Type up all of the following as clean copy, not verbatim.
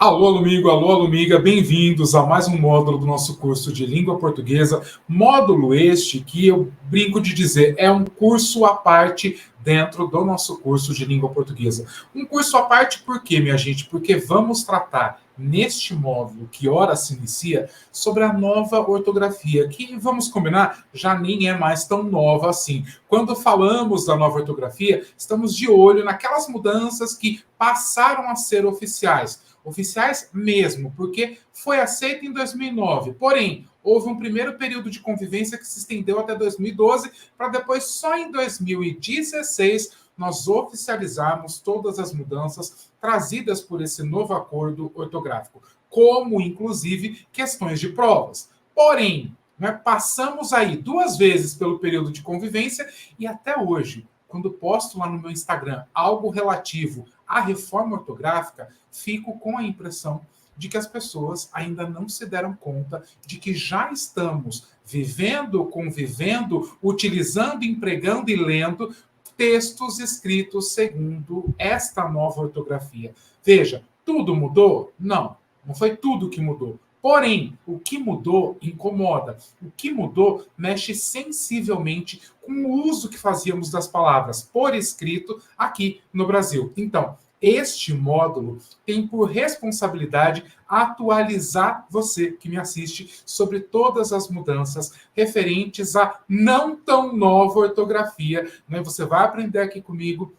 Alô, amigo, alô, amiga, bem-vindos a mais um módulo do nosso curso de língua portuguesa. Módulo este que eu brinco de dizer é um curso à parte dentro do nosso curso de língua portuguesa. Um curso à parte por quê, minha gente? Porque vamos tratar neste módulo que ora se inicia sobre a nova ortografia, que vamos combinar, já nem é mais tão nova assim. Quando falamos da nova ortografia, estamos de olho naquelas mudanças que passaram a ser oficiais. Oficiais mesmo, porque foi aceito em 2009. Porém, houve um primeiro período de convivência que se estendeu até 2012, para depois, só em 2016, nós oficializarmos todas as mudanças trazidas por esse novo acordo ortográfico, como, inclusive, questões de provas. Porém, né, passamos aí 2 vezes pelo período de convivência e até hoje, quando posto lá no meu Instagram algo relativo à reforma ortográfica, fico com a impressão de que as pessoas ainda não se deram conta de que já estamos vivendo, convivendo, utilizando, empregando e lendo textos escritos segundo esta nova ortografia. Veja, tudo mudou? Não, não foi tudo que mudou. Porém, o que mudou incomoda. O que mudou mexe sensivelmente com o uso que fazíamos das palavras por escrito aqui no Brasil. Então, este módulo tem por responsabilidade atualizar você que me assiste sobre todas as mudanças referentes à não tão nova ortografia. Né? Você vai aprender aqui comigo.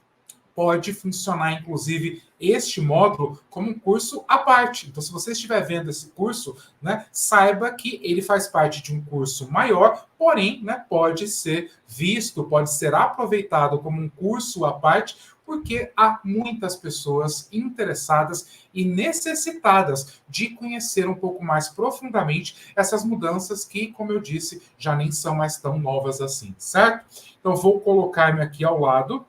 Pode funcionar, inclusive, este módulo como um curso à parte. Então, se você estiver vendo esse curso, né, saiba que ele faz parte de um curso maior, porém, né, pode ser visto, pode ser aproveitado como um curso à parte, porque há muitas pessoas interessadas e necessitadas de conhecer um pouco mais profundamente essas mudanças que, como eu disse, já nem são mais tão novas assim, certo? Então, vou colocar-me aqui ao lado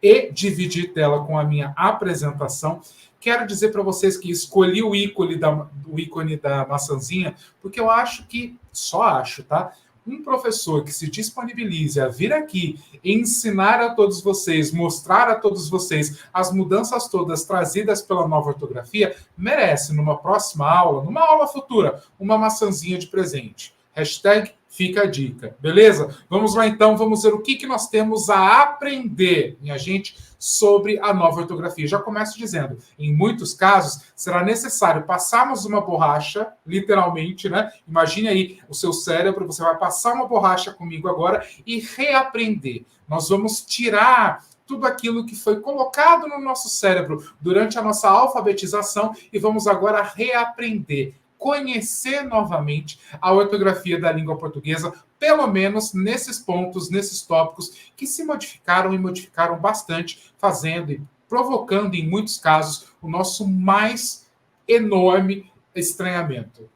e dividir tela com a minha apresentação. Quero dizer para vocês que escolhi o ícone da maçãzinha, porque eu acho que, só acho, tá? Um professor que se disponibilize a vir aqui ensinar a todos vocês, mostrar a todos vocês as mudanças todas trazidas pela nova ortografia, merece, numa próxima aula, numa aula futura, uma maçãzinha de presente. Hashtag fica a dica, beleza? Vamos lá então, vamos ver o que nós temos a aprender, minha gente, sobre a nova ortografia. Já começo dizendo, em muitos casos, será necessário passarmos uma borracha, literalmente, né? Imagine aí o seu cérebro, você vai passar uma borracha comigo agora e reaprender. Nós vamos tirar tudo aquilo que foi colocado no nosso cérebro durante a nossa alfabetização e vamos agora reaprender, conhecer novamente a ortografia da língua portuguesa, pelo menos nesses pontos, nesses tópicos que se modificaram e modificaram bastante, fazendo e provocando, em muitos casos, o nosso mais enorme estranhamento.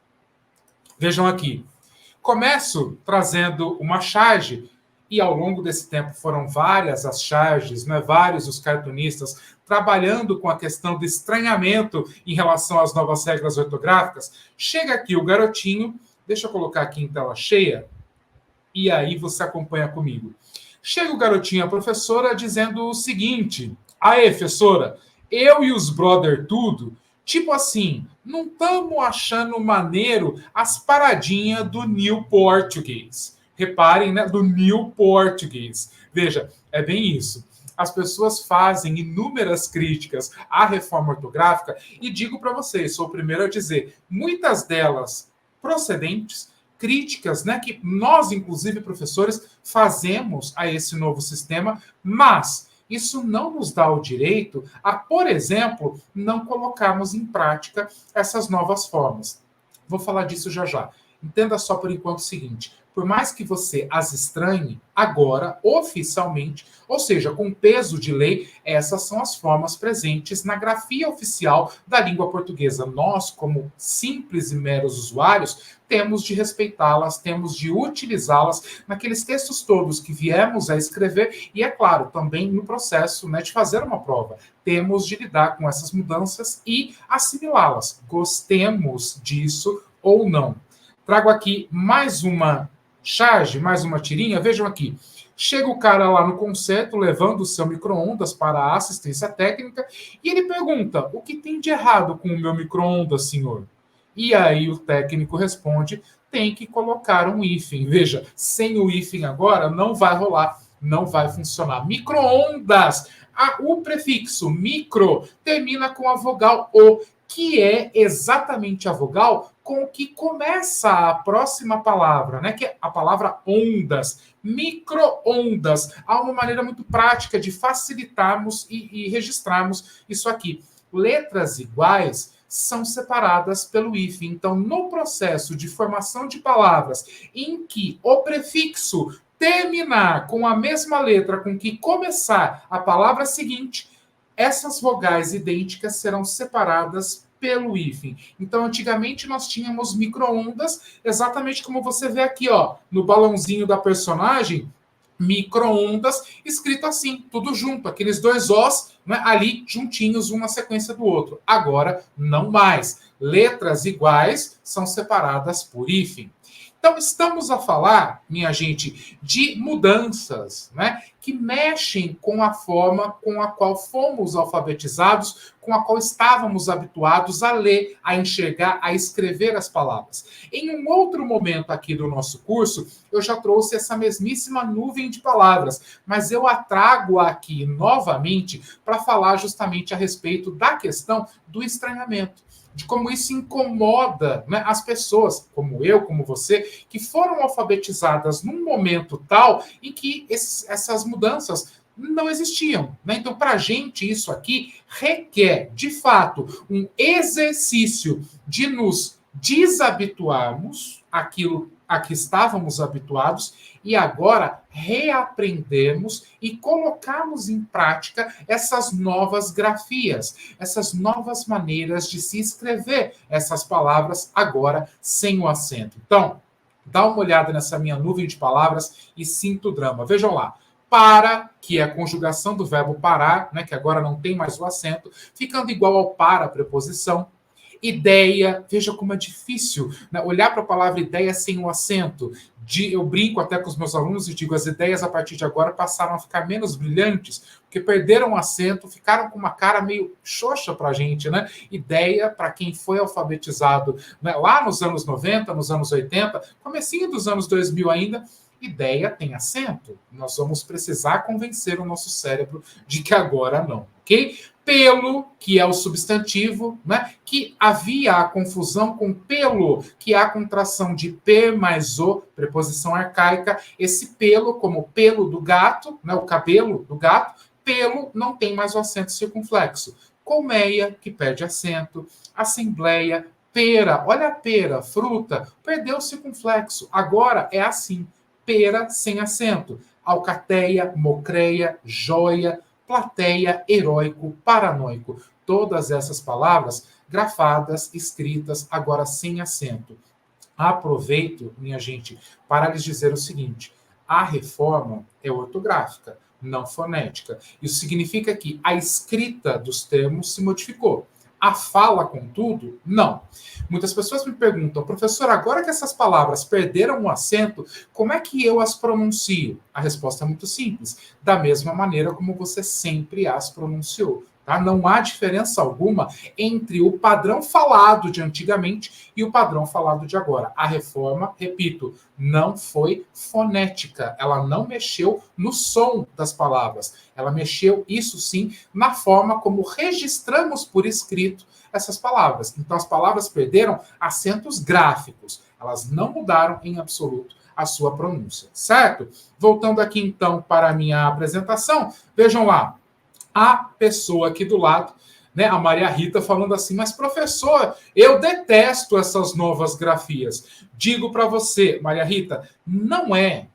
Vejam aqui. Começo trazendo uma charge, e ao longo desse tempo foram várias as charges, né, vários os cartunistas trabalhando com a questão do estranhamento em relação às novas regras ortográficas. Chega aqui o garotinho, deixa eu colocar aqui em tela cheia, e aí você acompanha comigo. Chega o garotinho, a professora, dizendo o seguinte: aê, professora, eu e os brother tudo, tipo assim, não estamos achando maneiro as paradinhas do New Português. Reparem, né? Do New Português. Veja, é bem isso. As pessoas fazem inúmeras críticas à reforma ortográfica e digo para vocês, sou o primeiro a dizer, muitas delas procedentes, críticas, né, que nós, inclusive, professores, fazemos a esse novo sistema, mas isso não nos dá o direito a, por exemplo, não colocarmos em prática essas novas formas. Vou falar disso já já. Entenda só por enquanto o seguinte: por mais que você as estranhe, agora, oficialmente, ou seja, com peso de lei, essas são as formas presentes na grafia oficial da língua portuguesa. Nós, como simples e meros usuários, temos de respeitá-las, temos de utilizá-las naqueles textos todos que viemos a escrever e, é claro, também no processo, né, de fazer uma prova. Temos de lidar com essas mudanças e assimilá-las. Gostemos disso ou não. Trago aqui mais uma charge, mais uma tirinha. Vejam aqui. Chega o cara lá no concerto, levando o seu micro-ondas para a assistência técnica, e ele pergunta: o que tem de errado com o meu micro-ondas, senhor? E aí o técnico responde: tem que colocar um hífen. Veja, sem o hífen agora não vai rolar, não vai funcionar. Micro-ondas! O prefixo micro termina com a vogal O, que é exatamente a vogal com que começa a próxima palavra, né? Que é a palavra ondas, micro-ondas. Há uma maneira muito prática de facilitarmos e registrarmos isso aqui. Letras iguais são separadas pelo hífen. Então, no processo de formação de palavras em que o prefixo terminar com a mesma letra com que começar a palavra seguinte, essas vogais idênticas serão separadas pelo hífen. Então, antigamente nós tínhamos micro-ondas, exatamente como você vê aqui, ó, no balãozinho da personagem, micro-ondas, escrito assim, tudo junto, aqueles dois Os, né, ali juntinhos, um na sequência do outro. Agora, não mais. Letras iguais são separadas por hífen. Então, estamos a falar, minha gente, de mudanças, né, que mexem com a forma com a qual fomos alfabetizados, com a qual estávamos habituados a ler, a enxergar, a escrever as palavras. Em um outro momento aqui do nosso curso, eu já trouxe essa mesmíssima nuvem de palavras, mas eu a trago aqui novamente para falar justamente a respeito da questão do estranhamento, de como isso incomoda, né, as pessoas, como eu, como você, que foram alfabetizadas num momento tal em que essas mudanças não existiam, né? Então, para a gente, isso aqui requer, de fato, um exercício de nos desabituarmos aquilo a que estávamos habituados e agora reaprendermos e colocarmos em prática essas novas grafias, essas novas maneiras de se escrever essas palavras agora sem o acento. Então, dá uma olhada nessa minha nuvem de palavras e sinta o drama. Vejam lá. Para, que é a conjugação do verbo parar, né, que agora não tem mais o acento, ficando igual ao para, a preposição. Ideia, veja como é difícil, né, olhar para a palavra ideia sem o acento. Eu brinco até com os meus alunos e digo, as ideias a partir de agora passaram a ficar menos brilhantes, porque perderam o acento, ficaram com uma cara meio xoxa para a gente, né? Ideia, para quem foi alfabetizado, né, lá nos anos 90, nos anos 80, comecinho dos anos 2000 ainda, ideia tem acento. Nós vamos precisar convencer o nosso cérebro de que agora não, ok? Pelo, que é o substantivo, né? Que havia a confusão com pelo, que é a contração de P mais O, preposição arcaica. Esse pelo, como pelo do gato, né? O cabelo do gato, pelo não tem mais o acento circunflexo. Colmeia, que perde acento. Assembleia, pera, olha a pera, fruta, perdeu o circunflexo. Agora é assim, pera sem acento. Alcateia, mocreia, joia, plateia, heróico, paranoico. Todas essas palavras grafadas, escritas, agora sem acento. Aproveito, minha gente, para lhes dizer o seguinte: a reforma é ortográfica, não fonética. Isso significa que a escrita dos termos se modificou. A fala, contudo, não. Muitas pessoas me perguntam, professor, agora que essas palavras perderam o acento, como é que eu as pronuncio? A resposta é muito simples, da mesma maneira como você sempre as pronunciou. Tá? Não há diferença alguma entre o padrão falado de antigamente e o padrão falado de agora. A reforma, repito, não foi fonética. Ela não mexeu no som das palavras. Ela mexeu, isso sim, na forma como registramos por escrito essas palavras. Então, as palavras perderam acentos gráficos. Elas não mudaram em absoluto a sua pronúncia, certo? Voltando aqui, então, para a minha apresentação, vejam lá. A pessoa aqui do lado, né, a Maria Rita, falando assim, mas professor, eu detesto essas novas grafias. Digo para você, Maria Rita, não é,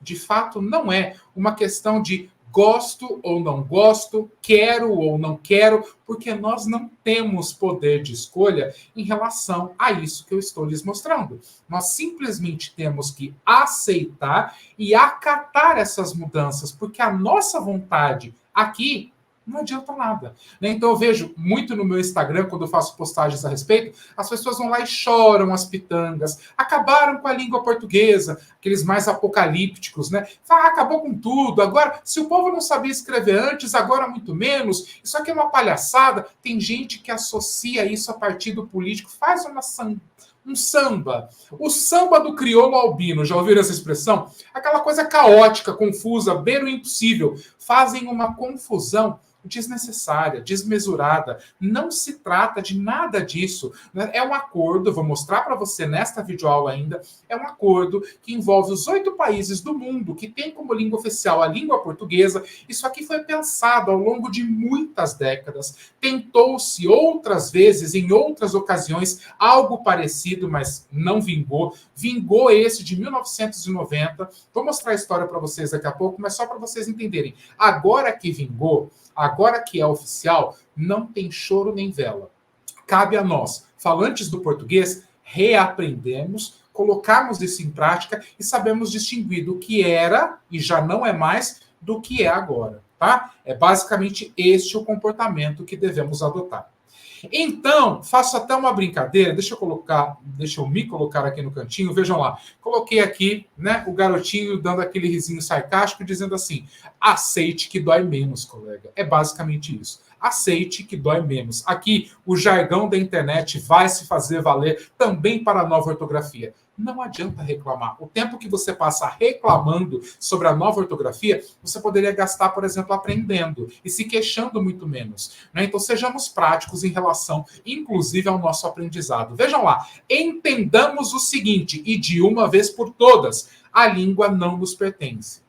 de fato, não é uma questão de gosto ou não gosto, quero ou não quero, porque nós não temos poder de escolha em relação a isso que eu estou lhes mostrando. Nós simplesmente temos que aceitar e acatar essas mudanças, porque a nossa vontade aqui Não adianta nada. Né? Então eu vejo muito no meu Instagram, quando eu faço postagens a respeito, as pessoas vão lá e choram as pitangas, acabaram com a língua portuguesa, aqueles mais apocalípticos, né? Fala, acabou com tudo, agora, se o povo não sabia escrever antes, agora muito menos, isso aqui é uma palhaçada. Tem gente que associa isso a partido político, faz um samba. O samba do crioulo albino, já ouviram essa expressão? Aquela coisa caótica, confusa, beira o impossível. Fazem uma confusão desnecessária, desmesurada. Não se trata de nada disso. É um acordo, vou mostrar para você nesta videoaula ainda, é um acordo que envolve os 8 países do mundo que tem como língua oficial a língua portuguesa. Isso aqui foi pensado ao longo de muitas décadas. Tentou-se outras vezes, em outras ocasiões, algo parecido, mas não vingou. Vingou esse de 1990. Vou mostrar a história para vocês daqui a pouco, mas só para vocês entenderem. Agora que vingou, agora que é oficial, não tem choro nem vela. Cabe a nós, falantes do português, reaprendermos, colocarmos isso em prática e sabemos distinguir do que era e já não é mais do que é agora, tá? É basicamente este o comportamento que devemos adotar. Então, faço até uma brincadeira, deixa eu me colocar aqui no cantinho, vejam lá. Coloquei aqui, né, o garotinho dando aquele risinho sarcástico, dizendo assim: aceite que dói menos, colega. É basicamente isso. Aceite que dói menos. Aqui, o jargão da internet vai se fazer valer também para a nova ortografia. Não adianta reclamar. O tempo que você passa reclamando sobre a nova ortografia, você poderia gastar, por exemplo, aprendendo e se queixando muito menos. Né? Então, sejamos práticos em relação, inclusive, ao nosso aprendizado. Vejam lá, entendamos o seguinte, e de uma vez por todas, a língua não nos pertence.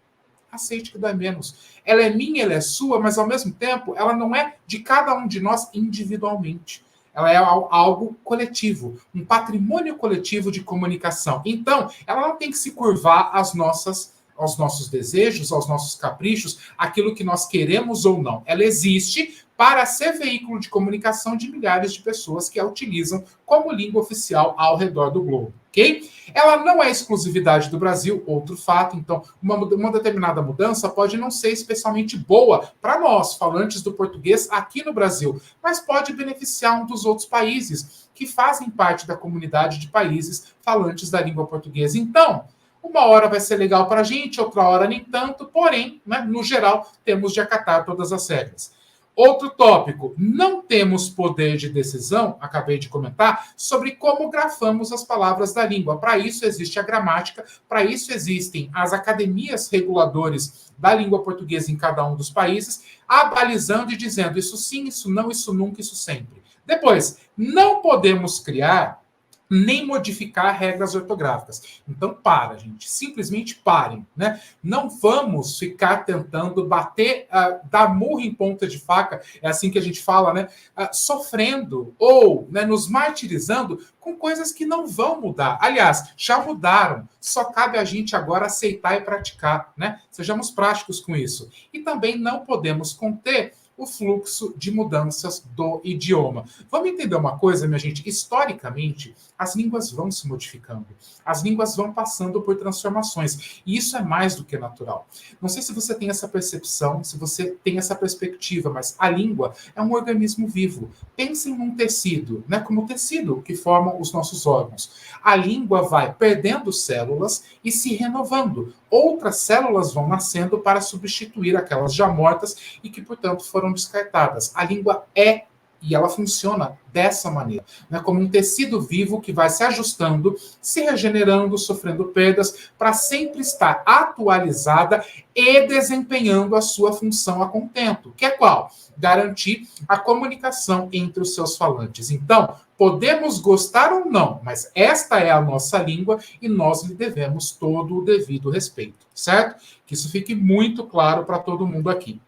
Aceite que dói menos. Ela é minha, ela é sua, mas, ao mesmo tempo, ela não é de cada um de nós individualmente. Ela é algo coletivo, um patrimônio coletivo de comunicação. Então, ela não tem que se curvar aos nossos desejos, aos nossos caprichos, aquilo que nós queremos ou não. Ela existe para ser veículo de comunicação de milhares de pessoas que a utilizam como língua oficial ao redor do globo, ok? Ela não é exclusividade do Brasil, outro fato. Então, uma determinada mudança pode não ser especialmente boa para nós, falantes do português aqui no Brasil, mas pode beneficiar um dos outros países que fazem parte da comunidade de países falantes da língua portuguesa. Então, uma hora vai ser legal para a gente, outra hora nem tanto, porém, né, no geral, temos de acatar todas as regras. Outro tópico, não temos poder de decisão, acabei de comentar, sobre como grafamos as palavras da língua. Para isso existe a gramática, para isso existem as academias reguladores da língua portuguesa em cada um dos países, abalizando e dizendo isso sim, isso não, isso nunca, isso sempre. Depois, não podemos criar nem modificar regras ortográficas. Então, gente. Simplesmente parem. Né? Não vamos ficar tentando bater, dar murro em ponta de faca, é assim que a gente fala, né? Sofrendo ou, né, nos martirizando com coisas que não vão mudar. Aliás, já mudaram. Só cabe a gente agora aceitar e praticar. Né? Sejamos práticos com isso. E também não podemos conter o fluxo de mudanças do idioma. Vamos entender uma coisa, minha gente? Historicamente, as línguas vão se modificando. As línguas vão passando por transformações. E isso é mais do que natural. Não sei se você tem essa percepção, se você tem essa perspectiva, mas a língua é um organismo vivo. Pensem num tecido, né? Como o tecido que forma os nossos órgãos. A língua vai perdendo células e se renovando. Outras células vão nascendo para substituir aquelas já mortas e que, portanto, foram descartadas. A língua é e ela funciona dessa maneira, né? Como um tecido vivo que vai se ajustando, se regenerando, sofrendo perdas, para sempre estar atualizada e desempenhando a sua função a contento, que é qual? Garantir a comunicação entre os seus falantes. Então, podemos gostar ou não, mas esta é a nossa língua e nós lhe devemos todo o devido respeito, certo? Que isso fique muito claro para todo mundo aqui.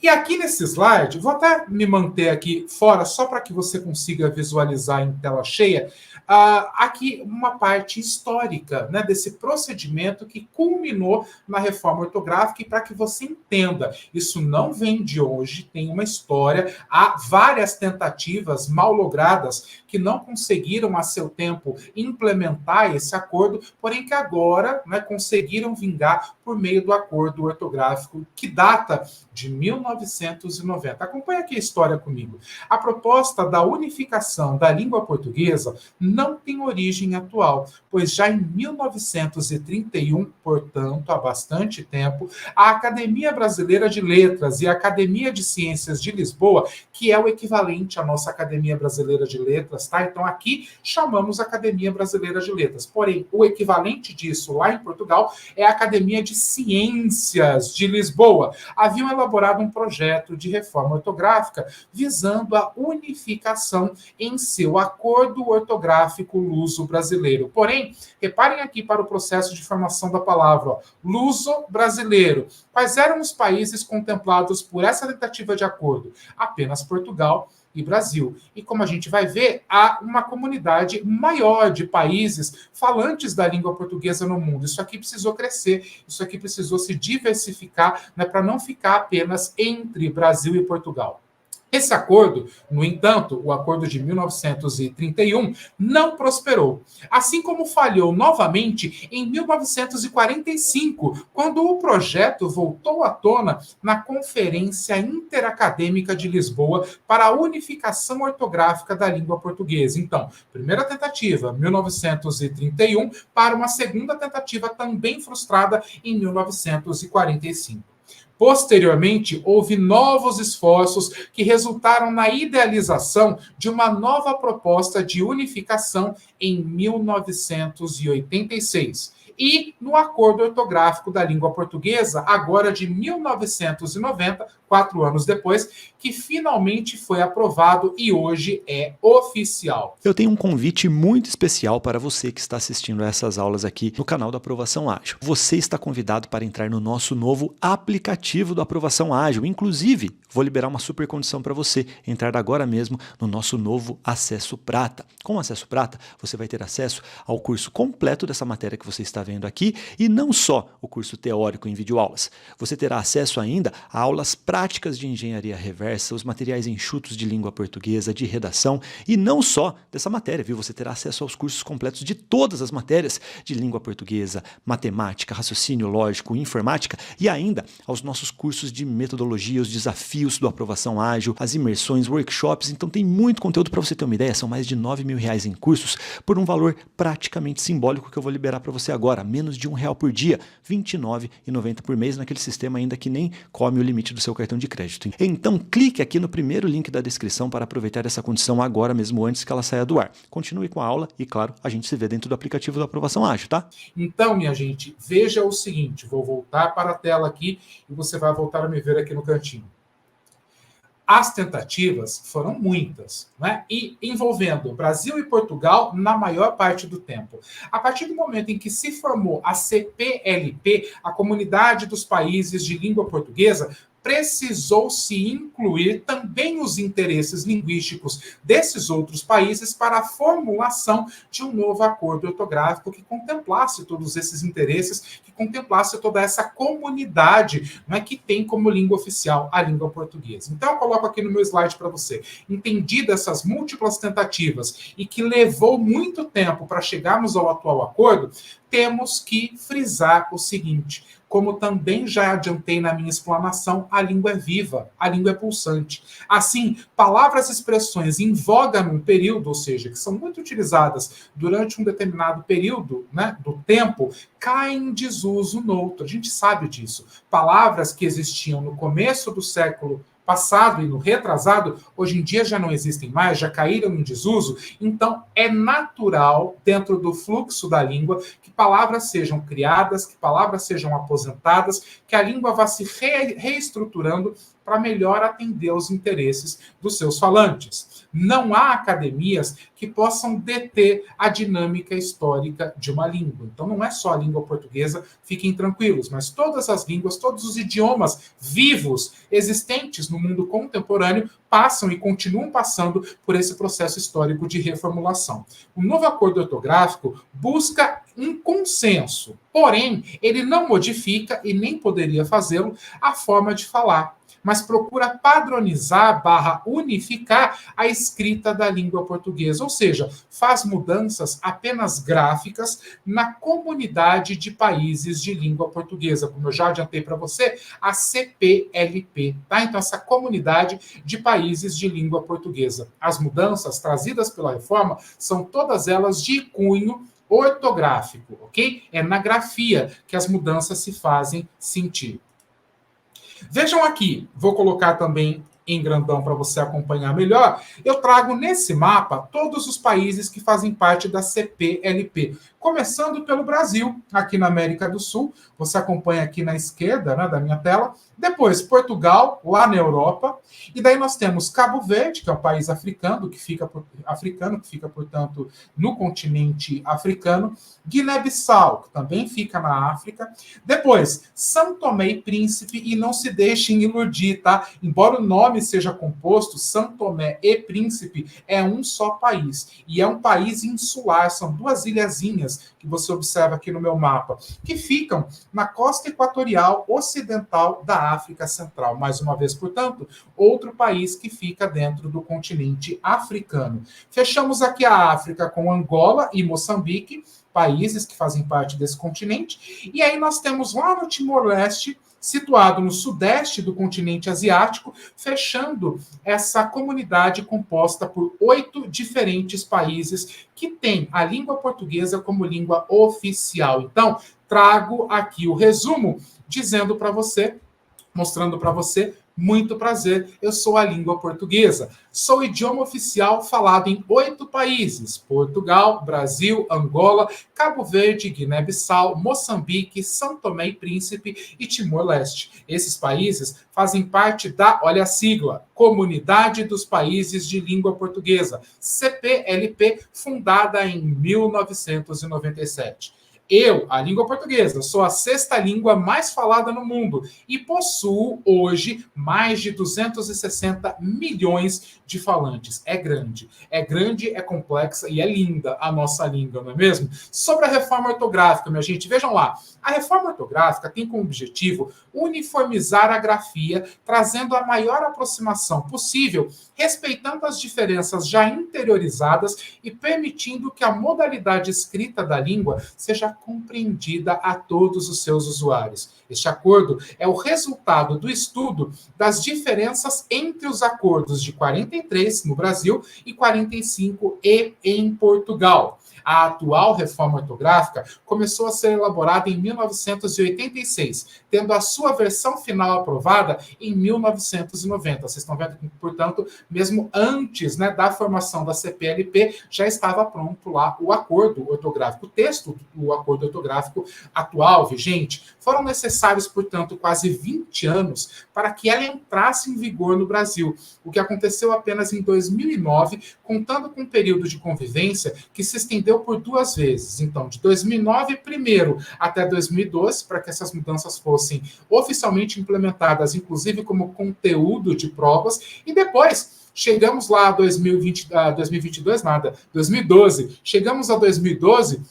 E aqui nesse slide, vou até me manter aqui fora, só para que você consiga visualizar em tela cheia, aqui uma parte histórica, né, desse procedimento que culminou na reforma ortográfica, e para que você entenda, isso não vem de hoje, tem uma história, há várias tentativas mal logradas que não conseguiram a seu tempo implementar esse acordo, porém que agora, né, conseguiram vingar por meio do acordo ortográfico que data de 1990. 1990. Acompanhe aqui a história comigo. A proposta da unificação da língua portuguesa não tem origem atual, pois já em 1931, portanto, há bastante tempo, a Academia Brasileira de Letras e a Academia de Ciências de Lisboa, que é o equivalente à nossa Academia Brasileira de Letras, tá? Então aqui chamamos Academia Brasileira de Letras. Porém, o equivalente disso lá em Portugal é a Academia de Ciências de Lisboa. Haviam elaborado um projeto de reforma ortográfica visando a unificação em seu acordo ortográfico luso-brasileiro. Porém, reparem aqui para o processo de formação da palavra, ó, luso-brasileiro. Quais eram os países contemplados por essa tentativa de acordo? Apenas Portugal e Brasil. E como a gente vai ver, há uma comunidade maior de países falantes da língua portuguesa no mundo. Isso aqui precisou crescer, isso aqui precisou se diversificar, né, para não ficar apenas entre Brasil e Portugal. Esse acordo, no entanto, o acordo de 1931, não prosperou. Assim como falhou novamente em 1945, quando o projeto voltou à tona na Conferência Interacadêmica de Lisboa para a unificação ortográfica da língua portuguesa. Então, primeira tentativa, 1931, para uma segunda tentativa também frustrada em 1945. Posteriormente, houve novos esforços que resultaram na idealização de uma nova proposta de unificação em 1986. E no Acordo Ortográfico da Língua Portuguesa, agora de 1990, 4 anos depois, que finalmente foi aprovado e hoje é oficial. Eu tenho um convite muito especial para você que está assistindo a essas aulas aqui no canal da Aprovação Ágil. Você está convidado para entrar no nosso novo aplicativo da Aprovação Ágil. Inclusive, vou liberar uma super condição para você entrar agora mesmo no nosso novo Acesso Prata. Com o Acesso Prata, você vai ter acesso ao curso completo dessa matéria que você está vendo aqui e não só o curso teórico em videoaulas. Você terá acesso ainda a aulas práticas de engenharia reversa, os materiais enxutos de língua portuguesa, de redação e não só dessa matéria, viu? Você terá acesso aos cursos completos de todas as matérias de língua portuguesa, matemática, raciocínio lógico, informática e ainda aos nossos cursos de metodologia, os desafios do Aprovação Ágil, as imersões, workshops. Então tem muito conteúdo. Para você ter uma ideia, são mais de R$9.000 em cursos por um valor praticamente simbólico que eu vou liberar para você agora, menos de R$1 por dia, R$29,90 por mês, naquele sistema ainda que nem come o limite do seu cartão de crédito. Então clique aqui no primeiro link da descrição para aproveitar essa condição agora mesmo, antes que ela saia do ar. Continue com a aula e, claro, a gente se vê dentro do aplicativo da Aprovação Ágil, tá? Então, minha gente, veja o seguinte, vou voltar para a tela aqui e você vai voltar a me ver aqui no cantinho. As tentativas foram muitas, né? E envolvendo Brasil e Portugal na maior parte do tempo. A partir do momento em que se formou a CPLP, a Comunidade dos Países de Língua Portuguesa, precisou se incluir também os interesses linguísticos desses outros países para a formulação de um novo acordo ortográfico que contemplasse todos esses interesses, que contemplasse toda essa comunidade, né, que tem como língua oficial a língua portuguesa. Então eu coloco aqui no meu slide para você. Entendidas essas múltiplas tentativas e que levou muito tempo para chegarmos ao atual acordo, temos que frisar o seguinte: como também já adiantei na minha explanação, a língua é viva, a língua é pulsante. Assim, palavras e expressões em voga num período, ou seja, que são muito utilizadas durante um determinado período, né, do tempo, caem em desuso no outro. A gente sabe disso. Palavras que existiam no começo do século passado e no retrasado, hoje em dia já não existem mais, já caíram em desuso. Então, é natural, dentro do fluxo da língua, que palavras sejam criadas, que palavras sejam aposentadas, que a língua vá se reestruturando para melhor atender aos interesses dos seus falantes. Não há academias que possam deter a dinâmica histórica de uma língua. Então, não é só a língua portuguesa, fiquem tranquilos, mas todas as línguas, todos os idiomas vivos existentes no mundo contemporâneo passam e continuam passando por esse processo histórico de reformulação. O novo acordo ortográfico busca um consenso, porém, ele não modifica, e nem poderia fazê-lo, a forma de falar. mas procura padronizar / unificar a escrita da língua portuguesa, ou seja, faz mudanças apenas gráficas na comunidade de países de língua portuguesa, como eu já adiantei para você, a CPLP, tá? Então, essa comunidade de países de língua portuguesa. As mudanças trazidas pela reforma são todas elas de cunho ortográfico, ok? É na grafia que as mudanças se fazem sentir. Vejam aqui, vou colocar também em grandão para você acompanhar melhor. Eu trago nesse mapa todos os países que fazem parte da CPLP, começando pelo Brasil, aqui na América do Sul. Você acompanha aqui na esquerda, né, da minha tela. Depois, Portugal, lá na Europa. E daí nós temos Cabo Verde, que é um país africano, que fica, portanto, no continente africano. Guiné-Bissau, que também fica na África. Depois, São Tomé e Príncipe, e não se deixem iludir, tá? Embora o nome seja composto, São Tomé e Príncipe é um só país. E é um país insular, são duas ilhazinhas que você observa aqui no meu mapa, que ficam na costa equatorial ocidental da África Central. Mais uma vez, portanto, outro país que fica dentro do continente africano. Fechamos aqui a África com Angola e Moçambique, países que fazem parte desse continente. E aí nós temos lá no Timor-Leste, situado no sudeste do continente asiático, fechando essa comunidade composta por 8 diferentes países que têm a língua portuguesa como língua oficial. Então, trago aqui o resumo, dizendo para você, mostrando para você, muito prazer, eu sou a língua portuguesa. Sou o idioma oficial falado em 8 países: Portugal, Brasil, Angola, Cabo Verde, Guiné-Bissau, Moçambique, São Tomé e Príncipe e Timor-Leste. Esses países fazem parte da, olha a sigla, Comunidade dos Países de Língua Portuguesa, CPLP, fundada em 1997. Eu, a língua portuguesa, sou a 6ª língua mais falada no mundo e possuo hoje mais de 260 milhões de falantes. É grande, é complexa e é linda a nossa língua, não é mesmo? Sobre a reforma ortográfica, minha gente, vejam lá. A reforma ortográfica tem como objetivo uniformizar a grafia, trazendo a maior aproximação possível, respeitando as diferenças já interiorizadas e permitindo que a modalidade escrita da língua seja compreendida a todos os seus usuários. Este acordo é o resultado do estudo das diferenças entre os acordos de 43 no Brasil e 45 em Portugal. A atual reforma ortográfica começou a ser elaborada em 1986, tendo a sua versão final aprovada em 1990. Vocês estão vendo que, portanto, mesmo antes, né, da formação da CPLP, já estava pronto lá o acordo ortográfico, o texto do acordo ortográfico atual, vigente. Foram necessários, portanto, quase 20 anos para que ela entrasse em vigor no Brasil, o que aconteceu apenas em 2009, contando com um período de convivência que se estendeu por 2 vezes. Então, de 2009 primeiro até 2012, para que essas mudanças fossem oficialmente implementadas, inclusive como conteúdo de provas, e depois chegamos lá a 2022, nada, 2012. Chegamos a 2012,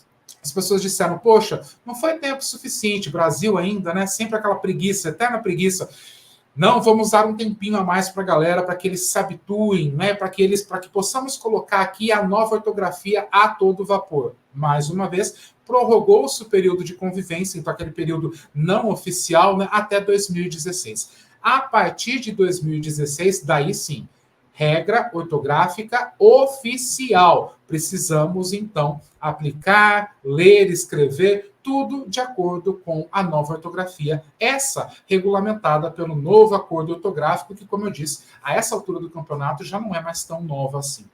as pessoas disseram, poxa, não foi tempo suficiente, Brasil ainda, né? Sempre aquela preguiça, eterna preguiça. Não, vamos dar um tempinho a mais para a galera, para que eles se habituem, né? Para que possamos colocar aqui a nova ortografia a todo vapor. Mais uma vez, prorrogou-se o período de convivência, então aquele período não oficial, né? Até 2016. A partir de 2016, daí sim, regra ortográfica oficial. Precisamos, então, aplicar, ler, escrever, tudo de acordo com a nova ortografia, essa regulamentada pelo novo acordo ortográfico, que, como eu disse, a essa altura do campeonato já não é mais tão nova assim.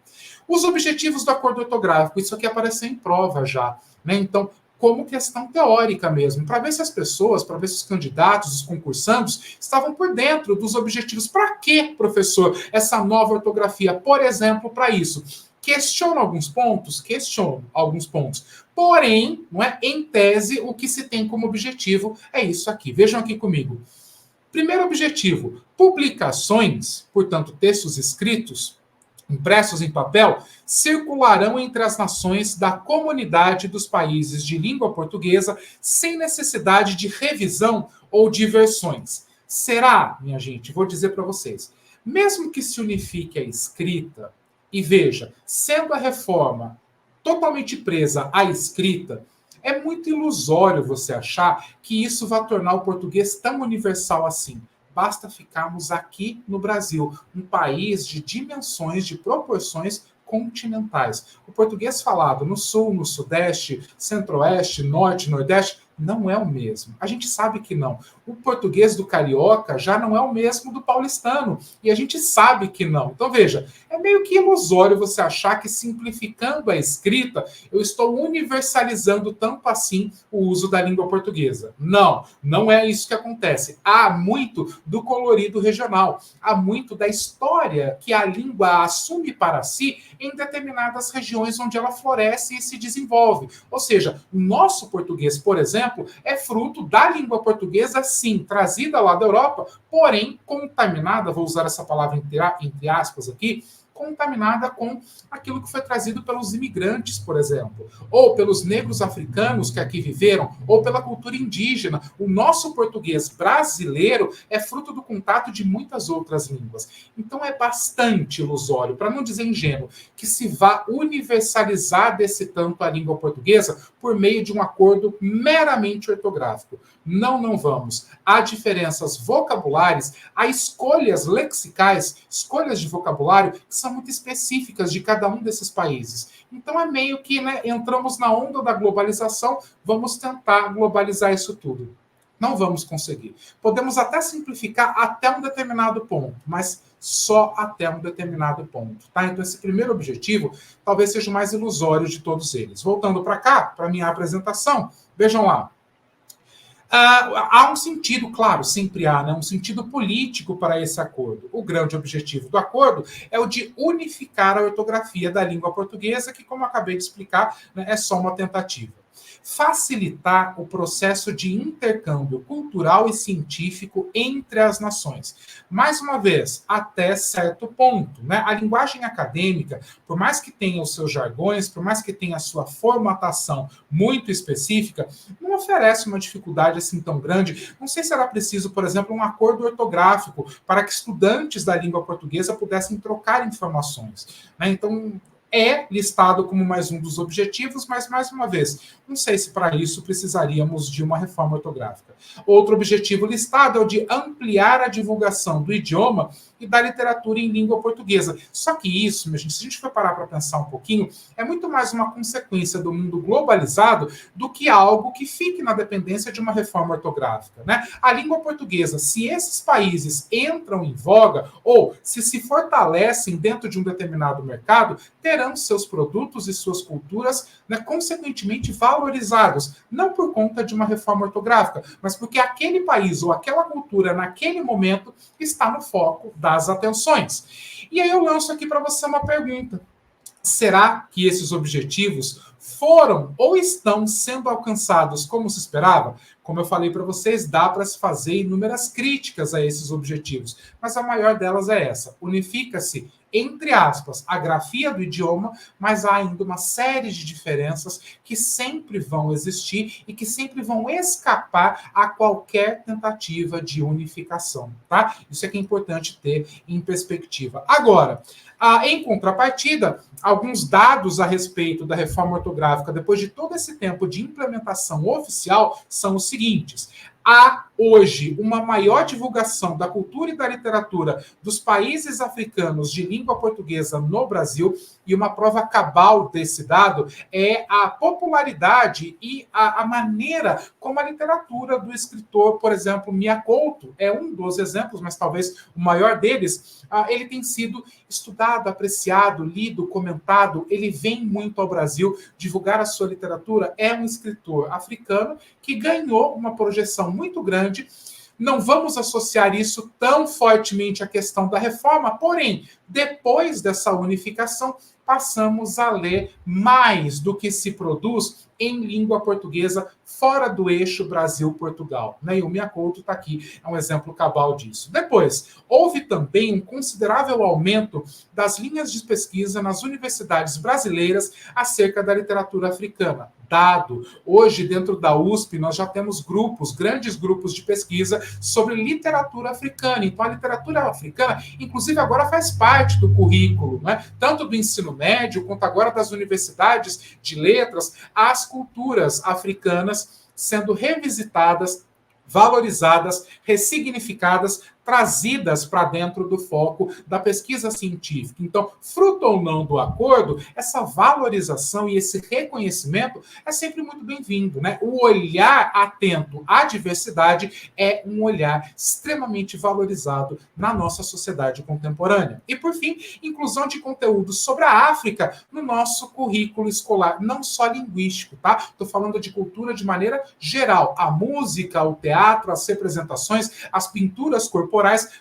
Os objetivos do acordo ortográfico, isso aqui apareceu em prova já, né? Então, como questão teórica mesmo, para ver se as pessoas, para ver se os candidatos, os concursandos, estavam por dentro dos objetivos. Para que, professor, essa nova ortografia? Por exemplo, para isso. Questiono alguns pontos? Questiono alguns pontos. Porém, não é, em tese, o que se tem como objetivo é isso aqui. Vejam aqui comigo. Primeiro objetivo, publicações, portanto, textos escritos, impressos em papel, circularão entre as nações da comunidade dos países de língua portuguesa sem necessidade de revisão ou de versões. Será, minha gente? Vou dizer para vocês. Mesmo que se unifique a escrita, e veja, sendo a reforma totalmente presa à escrita, é muito ilusório você achar que isso vai tornar o português tão universal assim. Basta ficarmos aqui no Brasil, um país de dimensões, de proporções continentais. O português falado no sul, no sudeste, centro-oeste, norte, nordeste, não é o mesmo. A gente sabe que não. O português do carioca já não é o mesmo do paulistano. E a gente sabe que não. Então, veja, é meio que ilusório você achar que simplificando a escrita, eu estou universalizando tanto assim o uso da língua portuguesa. Não, não é isso que acontece. Há muito do colorido regional. Há muito da história que a língua assume para si em determinadas regiões onde ela floresce e se desenvolve. Ou seja, o nosso português, por exemplo, é fruto da língua portuguesa, sim, trazida lá da Europa, porém contaminada, vou usar essa palavra entre aspas aqui, contaminada com aquilo que foi trazido pelos imigrantes, por exemplo, ou pelos negros africanos que aqui viveram, ou pela cultura indígena. O nosso português brasileiro é fruto do contato de muitas outras línguas. Então é bastante ilusório, para não dizer ingênuo, que se vá universalizar desse tanto a língua portuguesa por meio de um acordo meramente ortográfico. Não, não vamos. Há diferenças vocabulares, há escolhas lexicais, escolhas de vocabulário que são muito específicas de cada um desses países. Então é meio que, né, entramos na onda da globalização, vamos tentar globalizar isso tudo. Não vamos conseguir. Podemos até simplificar até um determinado ponto, mas só até um determinado ponto. Tá? Então esse primeiro objetivo talvez seja o mais ilusório de todos eles. Voltando para cá, para a minha apresentação, vejam lá. Há um sentido, claro, sempre há, né, um sentido político para esse acordo. O grande objetivo do acordo é o de unificar a ortografia da língua portuguesa, que, como eu acabei de explicar, né, é só uma tentativa. Facilitar o processo de intercâmbio cultural e científico entre as nações. Mais uma vez, até certo ponto, né? A linguagem acadêmica, por mais que tenha os seus jargões, por mais que tenha a sua formatação muito específica, não oferece uma dificuldade assim tão grande. Não sei se era preciso, por exemplo, um acordo ortográfico para que estudantes da língua portuguesa pudessem trocar informações, né? Então, é listado como mais um dos objetivos, mas, mais uma vez, não sei se para isso precisaríamos de uma reforma ortográfica. Outro objetivo listado é o de ampliar a divulgação do idioma e da literatura em língua portuguesa. Só que isso, minha gente, se a gente for parar para pensar um pouquinho, é muito mais uma consequência do mundo globalizado do que algo que fique na dependência de uma reforma ortográfica, né? A língua portuguesa, se esses países entram em voga ou se fortalecem dentro de um determinado mercado, terão seus produtos e suas culturas, né, consequentemente valorizados, não por conta de uma reforma ortográfica, mas porque aquele país ou aquela cultura, naquele momento, está no foco das atenções. E aí eu lanço aqui para você uma pergunta. Será que esses objetivos foram ou estão sendo alcançados como se esperava? Como eu falei para vocês, dá para se fazer inúmeras críticas a esses objetivos, mas a maior delas é essa: unifica-se, entre aspas, a grafia do idioma, mas há ainda uma série de diferenças que sempre vão existir e que sempre vão escapar a qualquer tentativa de unificação, tá? Isso é que é importante ter em perspectiva. Agora, em contrapartida, alguns dados a respeito da reforma ortográfica, depois de todo esse tempo de implementação oficial, são os seguintes. Há hoje uma maior divulgação da cultura e da literatura dos países africanos de língua portuguesa no Brasil, e uma prova cabal desse dado é a popularidade e a maneira como a literatura do escritor, por exemplo, Mia Couto, é um dos exemplos, mas talvez o maior deles, ele tem sido estudado, apreciado, lido, comentado, ele vem muito ao Brasil divulgar a sua literatura, é um escritor africano que ganhou uma projeção muito grande. Não vamos associar isso tão fortemente à questão da reforma, porém, depois dessa unificação, passamos a ler mais do que se produz em língua portuguesa fora do eixo Brasil-Portugal. Né? E o Mia Couto está aqui, é um exemplo cabal disso. Depois, houve também um considerável aumento das linhas de pesquisa nas universidades brasileiras acerca da literatura africana. dado. Hoje, dentro da USP, nós já temos grupos, grandes grupos de pesquisa sobre literatura africana. Então, a literatura africana, inclusive, agora faz parte do currículo, né? Tanto do ensino médio, quanto agora das universidades de letras, as culturas africanas sendo revisitadas, valorizadas, ressignificadas, trazidas para dentro do foco da pesquisa científica. Então, fruto ou não do acordo, essa valorização e esse reconhecimento é sempre muito bem-vindo, né? O olhar atento à diversidade é um olhar extremamente valorizado na nossa sociedade contemporânea. E, por fim, inclusão de conteúdos sobre a África no nosso currículo escolar, não só linguístico, tá? Estou falando de cultura de maneira geral. A música, o teatro, as representações, as pinturas corporais,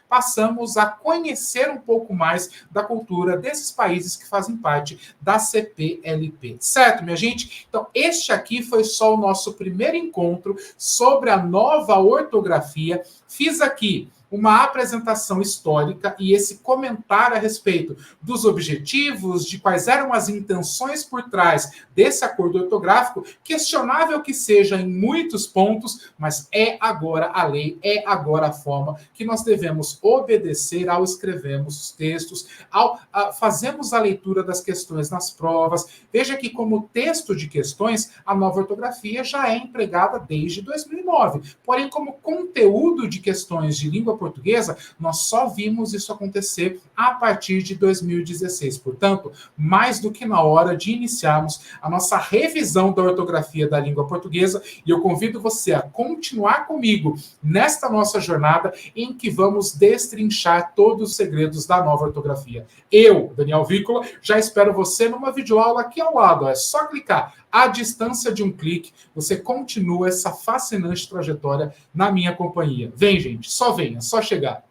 passamos a conhecer um pouco mais da cultura desses países que fazem parte da CPLP. Certo, minha gente? Então, este aqui foi só o nosso primeiro encontro sobre a nova ortografia. Fiz aqui uma apresentação histórica e esse comentário a respeito dos objetivos, de quais eram as intenções por trás desse acordo ortográfico, questionável que seja em muitos pontos, mas é agora a lei, é agora a forma que nós devemos obedecer ao escrevermos os textos, ao fazermos a leitura das questões nas provas. Veja que como texto de questões, a nova ortografia já é empregada desde 2009. Porém, como conteúdo de questões de língua portuguesa, nós só vimos isso acontecer a partir de 2016. Portanto, mais do que na hora de iniciarmos a nossa revisão da ortografia da língua portuguesa, e eu convido você a continuar comigo nesta nossa jornada em que vamos destrinchar todos os segredos da nova ortografia. Eu, Daniel Vícola, já espero você numa videoaula aqui ao lado. É só clicar. À distância de um clique, você continua essa fascinante trajetória na minha companhia. Vem, gente, só venha, só chegar.